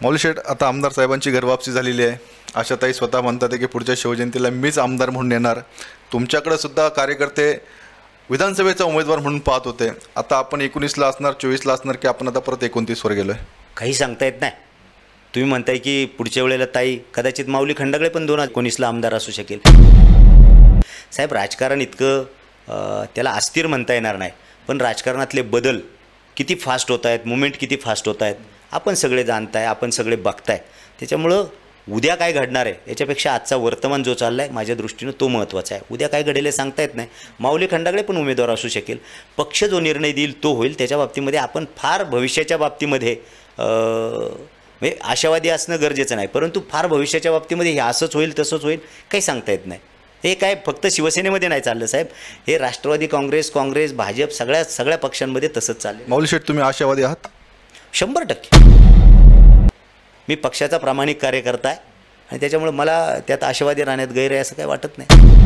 मौली शेठ, आता आमदार साहेबांची घरवापसी झालेली आहे. आशाताई स्वतः म्हणतात की पुढच्या शिवजयंतीला मीच आमदार म्हणून येणार. तुमच्याकडे सुद्धा कार्यकर्ते विधानसभेचा उमेदवार म्हणून पाहत होते. आता आपण 19ला असणार, 24ला असणार, की आपण आता परत 29वर गेलो आहे? काही सांगता येत नाही. तुम्ही म्हणताय की पुढच्या वेळेला ताई, कदाचित माऊली खंडागळे पण 2019ला आमदार असू शकेल. साहेब, राजकारण इतकं त्याला अस्थिर म्हणता येणार नाही, पण राजकारणातले बदल किती फास्ट होत आहेत, मुवमेंट किती फास्ट होत आहेत, आपण सगळे जाणताय, आपण सगळे बघताय. त्याच्यामुळं उद्या काय घडणार आहे याच्यापेक्षा आजचा वर्तमान जो चालला आहे माझ्या दृष्टीनं तो महत्त्वाचा आहे. उद्या काय घडेल सांगता येत नाही. माऊली खंडागळे पण उमेदवार असू शकेल. पक्ष जो निर्णय देईल तो होईल. त्याच्या बाबतीमध्ये आपण फार भविष्याच्या बाबतीमध्ये म्हणजे आशावादी असणं गरजेचं नाही, परंतु फार भविष्याच्या बाबतीमध्ये हे असंच होईल तसंच होईल काही सांगता येत नाही. हे काय फक्त शिवसेनेमध्ये नाही चाललं साहेब, हे राष्ट्रवादी काँग्रेस, भाजप सगळ्या पक्षांमध्ये तसंच चाललं. मौली शेठ, तुम्ही आशावादी आहात? 100%. मी पक्षाचा प्रामाणिक कार्यकर्ता आहे आणि त्याच्यामुळे मला त्यात आशावादी राहण्यात गैर आहे असं काही वाटत नाही.